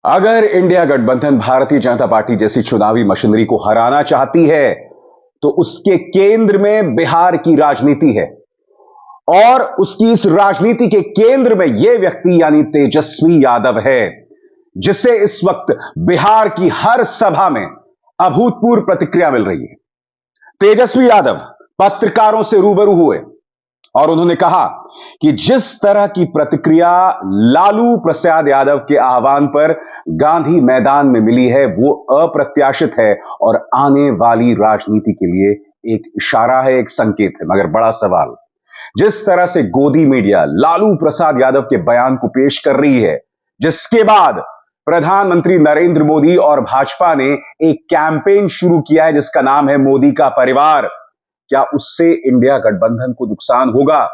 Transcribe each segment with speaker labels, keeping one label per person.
Speaker 1: अगर इंडिया गठबंधन भारतीय जनता पार्टी जैसी चुनावी मशीनरी को हराना चाहती है तो उसके केंद्र में बिहार की राजनीति है और उसकी इस राजनीति के केंद्र में यह व्यक्ति यानी तेजस्वी यादव है, जिसे इस वक्त बिहार की हर सभा में अभूतपूर्व प्रतिक्रिया मिल रही है। तेजस्वी यादव पत्रकारों से रूबरू हुए और उन्होंने कहा कि जिस तरह की प्रतिक्रिया लालू प्रसाद यादव के आह्वान पर गांधी मैदान में मिली है वो अप्रत्याशित है और आने वाली राजनीति के लिए एक इशारा है, एक संकेत है। मगर बड़ा सवाल, जिस तरह से गोदी मीडिया लालू प्रसाद यादव के बयान को पेश कर रही है, जिसके बाद प्रधानमंत्री नरेंद्र मोदी और भाजपा ने एक कैंपेन शुरू किया है जिसका नाम है मोदी का परिवार, क्या उससे इंडिया गठबंधन को नुकसान होगा?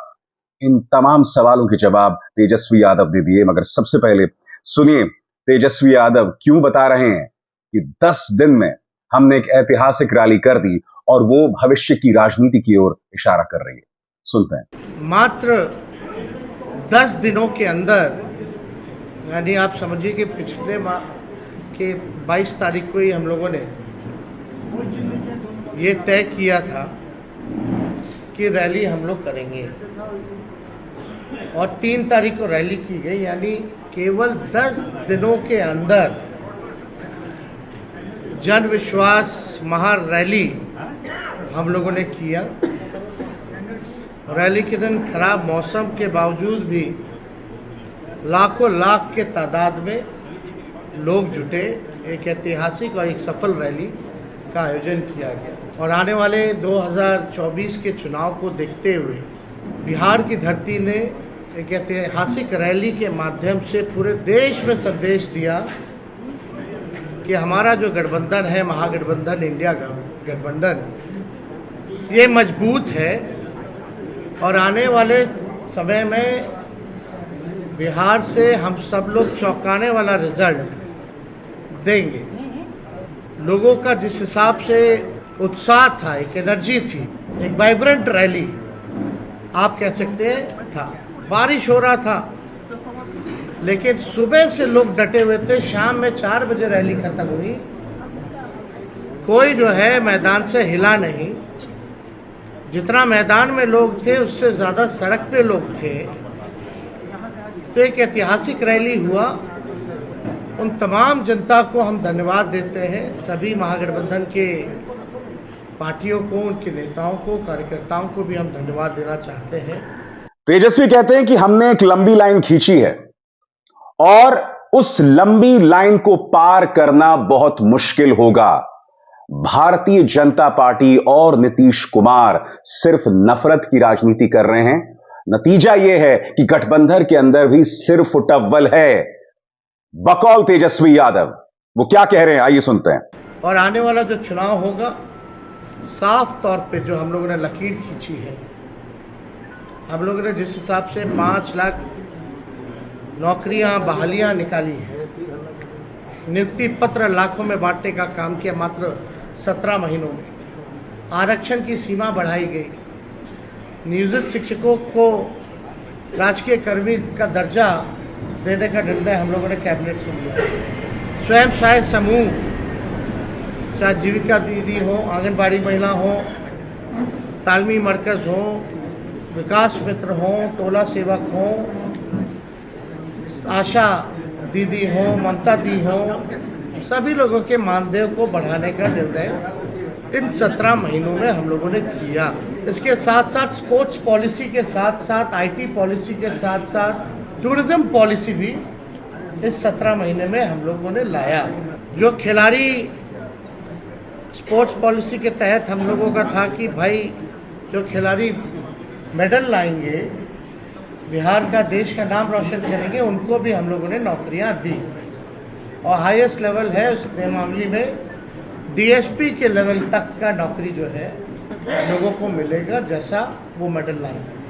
Speaker 1: इन तमाम सवालों के जवाब तेजस्वी यादव ने दिए। मगर सबसे पहले सुनिए तेजस्वी यादव क्यों बता रहे हैं कि 10 दिन में हमने एक ऐतिहासिक रैली कर दी और वो भविष्य की राजनीति की ओर इशारा कर रही है। सुनते हैं।
Speaker 2: मात्र 10 दिनों के अंदर, यानी आप समझिए कि पिछले माह के 22 तारीख को ही हम लोगों ने ये तय किया था कि रैली हम लोग करेंगे और 3 तारीख को रैली की गई। यानी केवल 10 दिनों के अंदर जन विश्वास महारैली हम लोगों ने किया। रैली के दिन खराब मौसम के बावजूद भी लाखों लाख के तादाद में लोग जुटे। एक ऐतिहासिक और एक सफल रैली का आयोजन किया गया और आने वाले 2024 के चुनाव को देखते हुए बिहार की धरती ने एक ऐतिहासिक रैली के माध्यम से पूरे देश में संदेश दिया कि हमारा जो गठबंधन है, महागठबंधन इंडिया का गठबंधन, ये मजबूत है और आने वाले समय में बिहार से हम सब लोग चौंकाने वाला रिजल्ट देंगे। लोगों का जिस हिसाब से उत्साह था, एक एनर्जी थी, एक वाइब्रेंट रैली आप कह सकते हैं था। बारिश हो रहा था लेकिन सुबह से लोग डटे हुए थे। शाम में 4 बजे रैली खत्म हुई, कोई जो है मैदान से हिला नहीं। जितना मैदान में लोग थे उससे ज़्यादा सड़क पे लोग थे। तो एक ऐतिहासिक रैली हुआ। उन तमाम जनता को हम धन्यवाद देते हैं, सभी महागठबंधन के पार्टियों को, उनके नेताओं को, कार्यकर्ताओं को भी हम धन्यवाद देना चाहते हैं।
Speaker 1: तेजस्वी कहते हैं कि हमने एक लंबी लाइन खींची है और उस लंबी लाइन को पार करना बहुत मुश्किल होगा। भारतीय जनता पार्टी और नीतीश कुमार सिर्फ नफरत की राजनीति कर रहे हैं। नतीजा यह है कि गठबंधन के अंदर भी सिर्फ फुटअव्वल है। बकौल तेजस्वी यादव वो क्या कह रहे हैं, आइए सुनते हैं।
Speaker 2: और आने वाला जो चुनाव होगा, साफ तौर पे जो हम लोगों ने लकीर खींची है, हम लोगों ने जिस हिसाब से 5 लाख नौकरियां, बहालियां निकाली हैं, नियुक्ति पत्र लाखों में बांटने का काम किया मात्र 17 महीनों में, आरक्षण की सीमा बढ़ाई गई, नियोजित शिक्षकों को राजकीय कर्मी का दर्जा देने का निर्णय हम लोगों ने कैबिनेट से लिया। स्वयं सहायता समूह, चाहे जीविका दीदी हो, आंगनबाड़ी महिला हो, तालमी मरकज़ हो, विकास मित्र हो, टोला सेवक हो, आशा दीदी हो, ममता दी हो, सभी लोगों के मानदेय को बढ़ाने का निर्णय इन 17 महीनों में हम लोगों ने किया। इसके साथ साथ स्पोर्ट्स पॉलिसी के साथ साथ आईटी पॉलिसी के साथ साथ टूरिज्म पॉलिसी भी इस 17 महीने में हम लोगों ने लाया। जो खिलाड़ी स्पोर्ट्स पॉलिसी के तहत हम लोगों का था कि भाई जो खिलाड़ी मेडल लाएंगे, बिहार का, देश का नाम रोशन करेंगे, उनको भी हम लोगों ने नौकरियां दी और हाईएस्ट लेवल है उस मामले में डीएसपी के लेवल तक का नौकरी जो है लोगों को मिलेगा, जैसा वो मेडल लाएंगे।